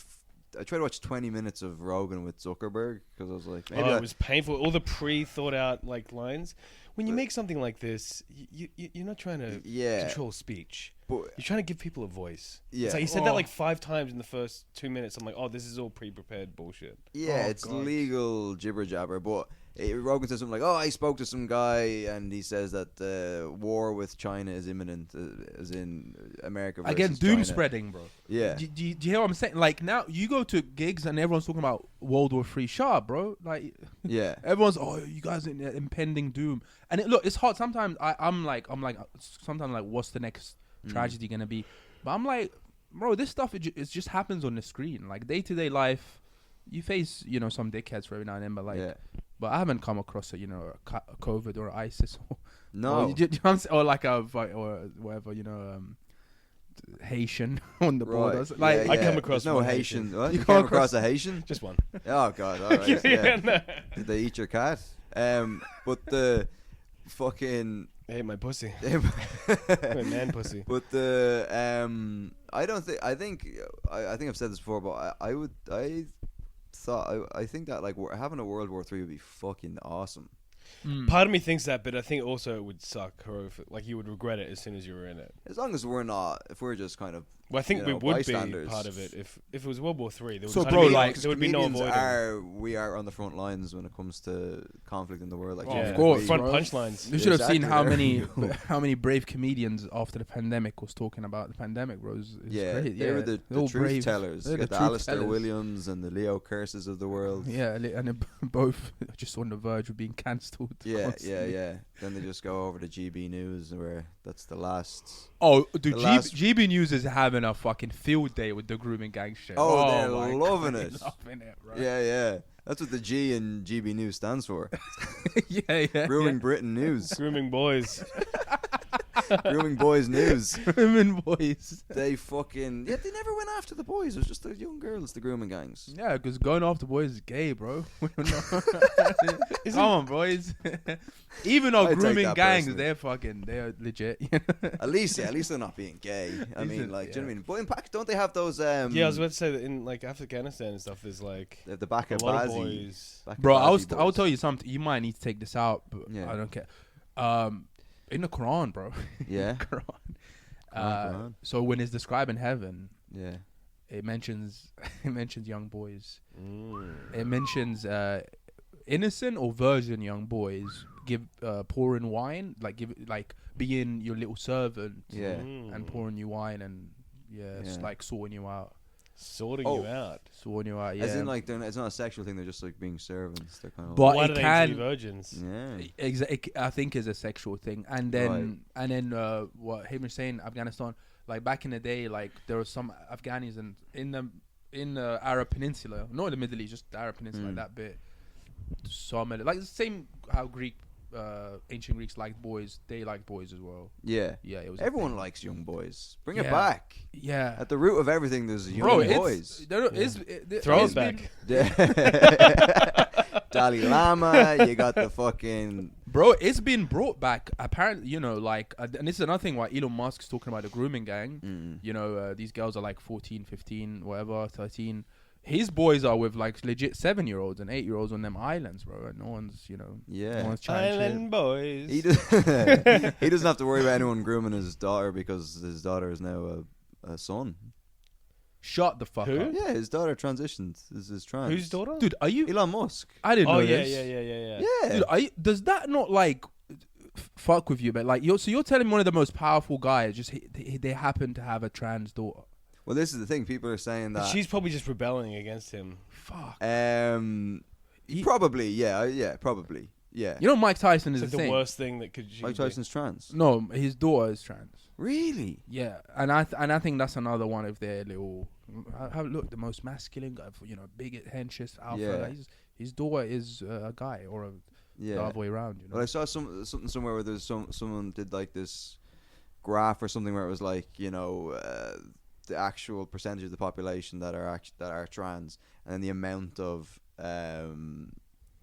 20 minutes of Rogan with Zuckerberg because I was like, maybe It was painful. All the pre-thought out like lines. When you make something like this, you're not trying to Yeah. control speech. but You're trying to give people a voice. Yeah. It's like he said that Oh. like 5 times in the first 2 minutes. I'm like, oh, this is all pre-prepared bullshit. yeah, Oh, it's God. legal jibber jabber. But Rogan says something like, "Oh, I spoke to some guy, and he says that war with China is imminent, as in America versus Again, doom China." spreading, bro. Yeah, Do you hear what I'm saying? Like now, you go to gigs and everyone's talking about World War III. Shut up, bro. Like yeah. everyone's, oh, you guys in impending doom. And look, it's hard. Sometimes I'm like, sometimes like, what's the next tragedy gonna be? But I'm like, bro, this stuff it just happens on the screen. Like day to day life, you face some dickheads for every now and then, but like. Yeah. But I haven't come across a COVID or ISIS or No. or, you know what I'm saying? Or like or whatever Haitian on the Right. borders. Yeah, Like I yeah. come across There's no one Haitian. Haitian. What? You You come came across across- a Haitian? Just one. Oh God! All right. yeah. no. Did they eat your cat? But the fucking. I hate my pussy. My man pussy. But the I don't think I think I've said this before, but I think that like having a World War III would be fucking awesome. Part of me thinks that, but I think also it would suck horrific. Like you would regret it as soon as you were in it. As long as if we're just kind of. Well, I think You we know, would bystanders. be part of it if it was World War III. There would So, kind of bro, be, like, there would be no comedians avoiding. we are on the front lines when it comes to conflict in the world. Like, Oh, Yeah. of course, Front bro. punchlines. You should have seen how Exactly. many how many brave comedians after the pandemic was talking about the pandemic, bro. It's Yeah, great. they were the They're all truth brave. tellers. They're You the got the truth Alistair tellers. Williams and the Leo Curses of the world. Yeah, and they're both just on the verge of being cancelled. Yeah, constantly. yeah. Then they just go over to GB News, where that's the last. Oh, dude, The last- GB News is having a fucking field day with the grooming gang shit. Oh, they're my loving God, it. loving it, bro. Yeah, yeah. That's what the G in GB News stands for. yeah. Grooming Britain News. Grooming boys. Grooming Boys News. Grooming boys. They fucking. Yeah, they never went after the boys. It was just the young girls, the grooming gangs. Yeah, because going after boys is gay, bro. Come on, boys. Even our I take grooming that gangs, personally. they're legit. At least they're not being gay. I mean, Isn't- like, do you know what I yeah. mean? But in Pakistan, don't they have those? Yeah, I was about to say that in like Afghanistan and stuff, there's like They have the back a of lot of Bazi. boys. Back of Bro, Bazi I'll boys. tell you something. You might need to take this out, but Yeah. I don't care. In the Quran, bro. Yeah. Quran. Quran. So when it's describing heaven, Yeah. it mentions young boys. Mm. It mentions innocent or virgin young boys pouring wine, like being your little servant, Yeah. and pouring you wine and it's Yeah. like sorting you out. Sorting Oh. you out. Sorting you out, yeah. As in, like, it's not a sexual thing. They're just like being servants. They're kind of. But Why it do they can- need to be virgins? Yeah. I think is a sexual thing, and then what Hamish saying, Afghanistan, like back in the day, like there were some Afghanis in the Arab Peninsula, not in the Middle East, just the Arab Peninsula, like that bit. Some like the same how Greek ancient Greeks liked boys, they liked boys as well. Yeah. Yeah, it was. a Everyone thing. likes young boys. Bring it Yeah. back. Yeah. At the root of everything, there's young Bro, boys. Throw it's it back. Dalai Lama, you got the fucking... Bro, it's been brought back. Apparently, you know, like, and this is another thing why Elon Musk's talking about the grooming gang. You know, these girls are like 14, 15, whatever, 13. His boys are with like legit 7-year-olds and 8-year-olds on them islands, bro. And no one's, you know, Yeah. no one's trying Island boys. He, he doesn't have to worry about anyone grooming his daughter because his daughter is now a son. Shut the fuck Who? up. Yeah, his daughter transitioned. Is trans. Whose daughter? Dude, are you... Elon Musk. I didn't Oh know yeah, this. yeah. Yeah. Dude, are you, does that not like fuck with you? But like, you're telling me one of the most powerful guys, just they happen to have a trans daughter. Well, this is the thing. People are saying that. She's probably just rebelling against him. Fuck. Probably. Yeah. Probably. Yeah. You know, Mike Tyson is It's the like the same. worst thing that could. Mike Tyson's trans. No, his daughter is trans. Really? Yeah, and I think that's another one of their little. Look, the most masculine guy, you know, big henchest alpha. Yeah. Like, his daughter is a guy or the other way around. You know. Well, I saw something somewhere where there's someone did like this graph or something where it was like, you know, the actual percentage of the population that are trans, and then the amount of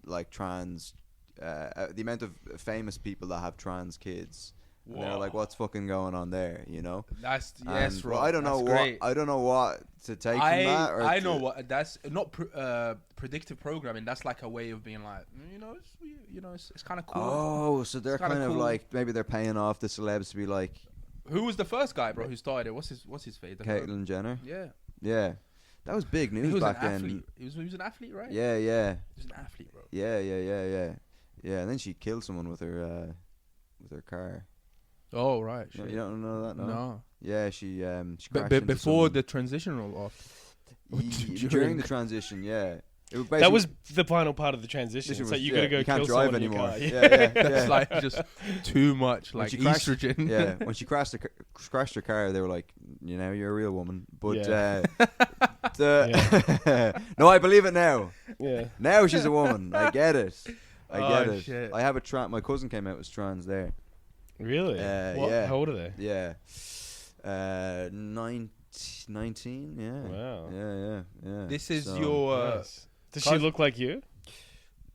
like trans, the amount of famous people that have trans kids. And they're like, what's fucking going on there, you know? That's And, right. well, I don't know what to take from that. Or I know what that's not predictive programming. That's like a way of being like, it's kind of cool. Oh, so they're kinda kind of cool. like, maybe they're paying off the celebs to be like Who was the first guy, bro, who started it? What's his face? Caitlyn Jenner. Yeah. Yeah, that was big He news was back an then. athlete. He was an athlete, right? Yeah. He was an athlete, bro. Yeah. And then she killed someone with her car. Oh right. No, Shit. you don't know that, no? No. Yeah, she But crashed into before someone. the transition or after? during the transition, yeah. It was That was the final part of the transition. Transition So was- you gotta go you can't kill drive someone in your anymore. car. Yeah. That's like just too much, When like she crashed- estrogen. Yeah, when she crashed her car, they were like, you know, you're a real woman. But Yeah. no, I believe it now. Yeah. Now she's a woman. I get it. I get Oh, it. shit. I have a my cousin came out as trans there. Really? What? Yeah. How old are they? Yeah. 19. Yeah. Wow. Yeah. This is So- your. Nice. Does she look like you?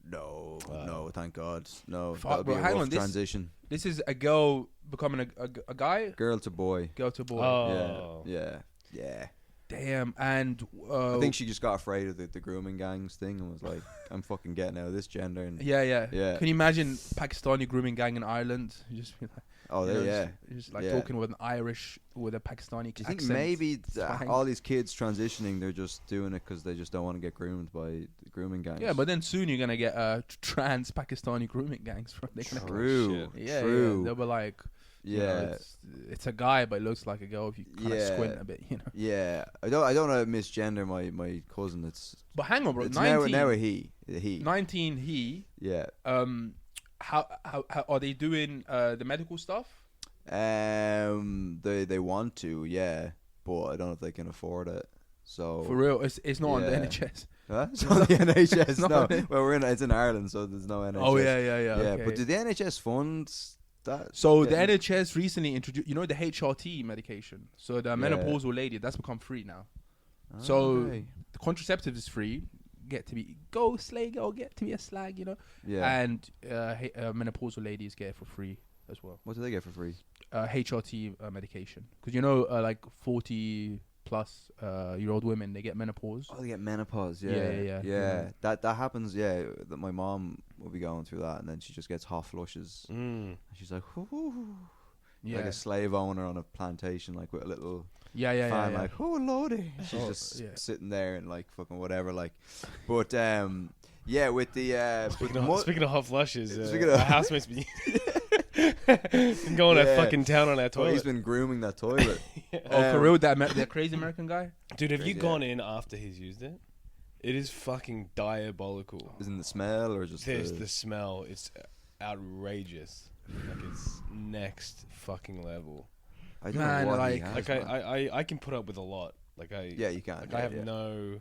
No, Wow. no, thank God. No, Fuck, that would be bro, a hang rough on, this- transition. This is a girl becoming a guy, Girl to boy. girl to boy. Oh. Yeah. Damn, and I think she just got afraid of the grooming gangs thing and was like, I'm fucking getting out of this gender. And yeah. Yeah. Can you imagine Pakistani grooming gang in Ireland? You just be like, oh, you know, yeah. just like Yeah. talking with an Irish with a Pakistani Do you think accent. maybe Slang. all these kids transitioning, they're just doing it because they just don't want to get groomed by the grooming gangs? Yeah, but then soon you're gonna get trans Pakistani grooming gangs from. They're gonna True. Yeah, True. yeah. They'll be like, you know, Yeah. it's a guy, but it looks like a girl if you kind of Yeah. squint a bit, you know. Yeah. I don't want to misgender my cousin. It's But hang on, bro. it's 19, now a he. 19 he. Yeah. How are they doing the medical stuff? They want to, yeah, but I don't know if they can afford it. So For real, it's not on the Yeah. NHS. Huh? It's not the NHS. It's not No, on the- well it's in Ireland, so there's no NHS. Oh yeah. Yeah, Okay. but did the NHS fund that? So Yeah. the NHS recently introduced, you know, the HRT medication. So the menopausal lady, that's become free now. So Okay. the contraceptive is free. Get to be go slay girl, get to be a slag, you know. Yeah. And menopausal ladies get it for free as well. What do they get for free? HRT medication, because you know, like 40 plus year old women, they get menopause. Oh, they get menopause. Yeah. Yeah. Yeah. That happens. Yeah. That my mom will be going through that, and then she just gets hot flushes. Mm. She's like, "Ooh." Yeah. Like a slave owner on a plantation, like with a little Yeah. fan, like, "Oh lordy." She's Oh, just yeah. sitting there and like fucking whatever, like. But yeah, with the Speaking of hot flushes, Speaking of- our housemate's been going to Yeah. fucking town on our oh, toilet. he's been grooming that toilet. Oh, for real, that crazy American guy. Dude, have you Crazy, gone in after he's used it? It is fucking diabolical. Isn't the smell or just There's the smell. It's outrageous. Like it's next fucking level. I don't Man, know what like- he has, Like man. I can put up with a lot. Like I Yeah, you can. Like yeah, I have yeah. no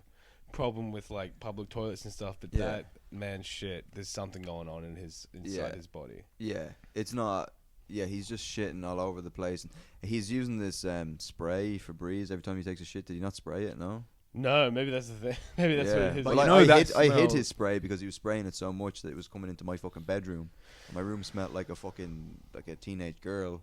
problem with like public toilets and stuff, but Yeah. that man, shit, there's something going on in inside his body. Yeah, it's not. Yeah, he's just shitting all over the place. And he's using this spray Febreze every time he takes a shit. Did he not spray it? No. No, maybe that's the thing. Maybe that's what it is. But Like, you know that I hid smell- his spray because he was spraying it so much that it was coming into my fucking bedroom. My room smelled like a teenage girl.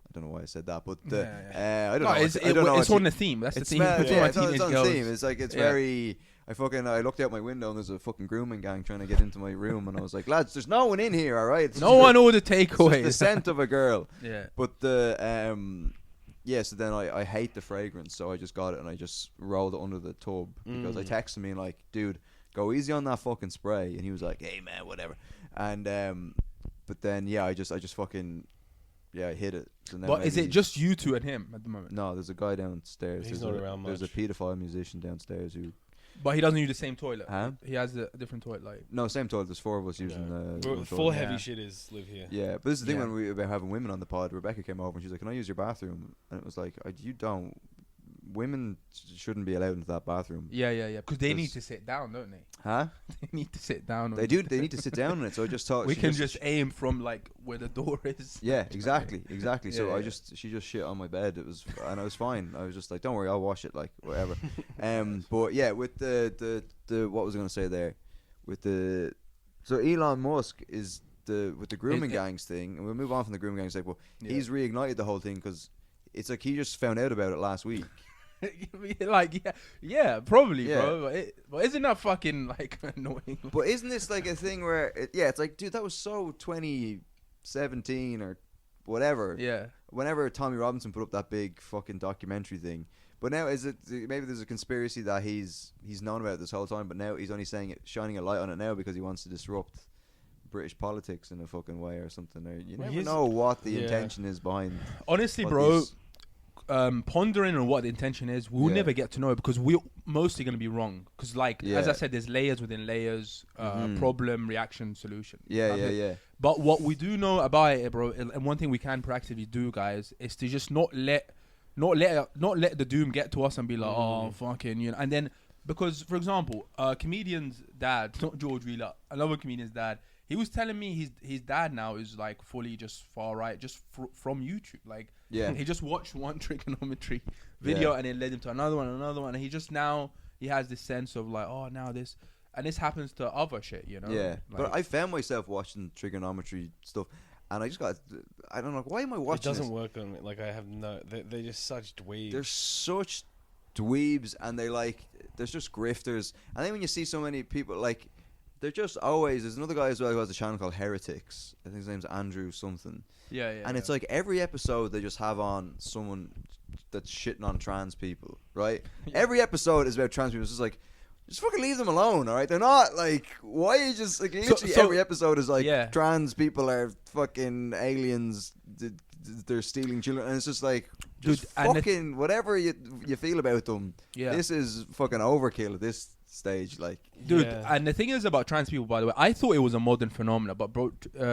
I don't know why I said that, but I don't know. It's, I don't know. it's on the theme. That's the theme. It's It's on my it's on teenage the girls. theme. It's like very. I looked out my window and there's a fucking grooming gang trying to get into my room, and I was like, lads, there's no one in here, all right? It's No just one ordered it's just takeaway. the scent of a girl. Yeah. But so then I hate the fragrance, so I just got it and I just rolled it under the tub because I texted me like, dude, go easy on that fucking spray, and he was like, hey man, whatever. And but then I just fucking I hit it. So now But is maybe- it just you two and him at the moment? No, there's a guy downstairs. He's There's not around There's a much. paedophile musician downstairs who. But he doesn't use the same toilet. Huh? He has a different toilet. Like No, same toilet. There's four of us using the one Four toilet. heavy Yeah. shitters live here. Yeah, but this is the thing Yeah. when we were having women on the pod. Rebecca came over and she's like, "Can I use your bathroom?" And it was like, "You don't. Women shouldn't be allowed into that bathroom." yeah. Because they need Because- to sit down, don't they? Huh? They need to sit down. They do. They need to sit down in it. So I just thought We she can just aim from like where the door is. Yeah, exactly. So Yeah. she just shit on my bed. It was, and I was fine. I was just like, don't worry, I'll wash it, like whatever. But yeah, with the what was I gonna say there? So Elon Musk is with the grooming gangs thing, and we'll move on from the grooming gangs. Like, well, he's reignited the whole thing because it's like he just found out about it last week. Like probably, Yeah. bro. But isn't that fucking like annoying? But isn't this like a thing where it's like, dude, that was so 2017 or whatever. Yeah. Whenever Tommy Robinson put up that big fucking documentary thing. But now is it maybe there's a conspiracy that he's known about it this whole time, but now he's only shining a light on it now because he wants to disrupt British politics in a fucking way or something. Or you never know what the intention is behind. Honestly, what bro, these- pondering on what the intention is, we'll Yeah. never get to know it because we're mostly going to be wrong. Because, like, as I Yeah. said, there's layers within layers, Mhm. problem, reaction, solution. Yeah. But what we do know about it, bro, and one thing we can proactively do, guys, is to just not let the doom get to us and be like, oh, fucking, you know. And then, because, for example, comedian's dad, not George Wheeler, another comedian's dad, he was telling me his dad now is like fully just far right, just from YouTube. Like, Yeah. he just watched one trigonometry video and it led him to another one, and he just now he has this sense of like, oh, now this, and this happens to other shit, you know. Yeah. Like, But I found myself watching trigonometry stuff, and I just got, I don't know, why am I It watching doesn't this? work on me. Like I have no. They're just such dweebs. They're such dweebs, and there's just grifters. And then when you see so many people, like, they're just always. There's another guy as well who has a channel called Heretics. I think his name's Andrew something. yeah. And it's like every episode they just have on someone that's shitting on trans people, right? Every episode is about trans people. It's just like, just fucking leave them alone, all right? They're not like, why are you just like literally so- every episode is like Yeah. trans people are fucking aliens. They're stealing children, and it's just like, just Dude, and fucking whatever you feel about them. Yeah. This is fucking overkill at this stage, like. Dude, Yeah. and the thing is about trans people, by the way, I thought it was a modern phenomenon, but bro,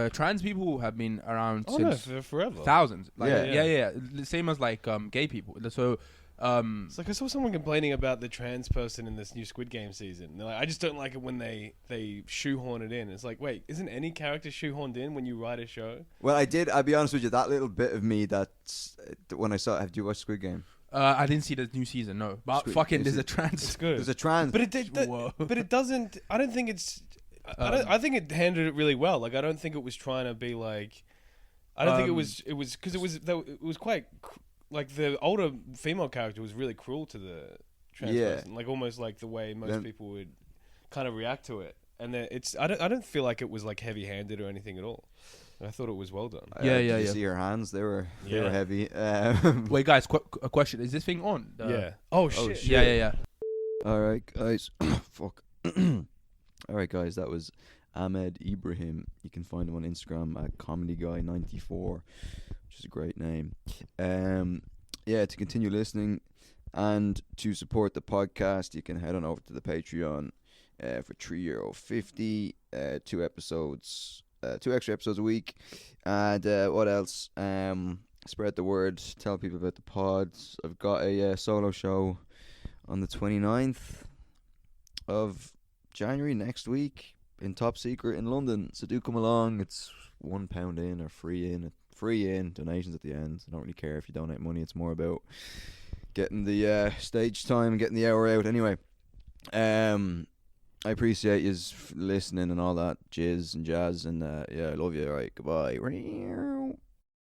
trans people have been around Oh no, since for forever. thousands. Like, Yeah. yeah. The same as like gay people. So, It's like I saw someone complaining about the trans person in this new Squid Game season. They're like, I just don't like it when they shoehorn it in. It's like, wait, isn't any character shoehorned in when you write a show? Well, I'll be honest with you, that little bit of me that's when I saw. Have you watched Squid Game? I didn't see the new season, no. But Squid- fucking, is there's a It's trans. good. There's a trans. But it Whoa. but it doesn't. I don't think it's. I think it handled it really well. Like I don't think it was trying to be like. I don't think it was. It was because it was quite like the older female character was really cruel to the trans Yeah. person. Like almost like the way most Then- people would kind of react to it. And then it's. I don't feel like it was like heavy-handed or anything at all. I thought it was well done. Yeah, Did yeah, you yeah. see her hands? They were Yeah. heavy. Wait, guys, a question. Is this thing on? Yeah. Oh shit. shit. Yeah. All right, guys. Fuck. All right, guys. That was Ahmed Ibrahim. You can find him on Instagram at ComedyGuy94, which is a great name. Yeah. To continue listening and to support the podcast, you can head on over to the Patreon for €3.50. 2 episodes. 2 extra episodes a week. And what else? Spread the word. Tell people about the pods. I've got a solo show on the 29th. of January next week in Top Secret in London. So do come along. It's £1 in or free in. Free in, donations at the end. I don't really care if you donate money. It's more about getting the stage time and getting the hour out. Anyway, I appreciate you listening and all that jizz and jazz. And yeah, I love you. All right, goodbye.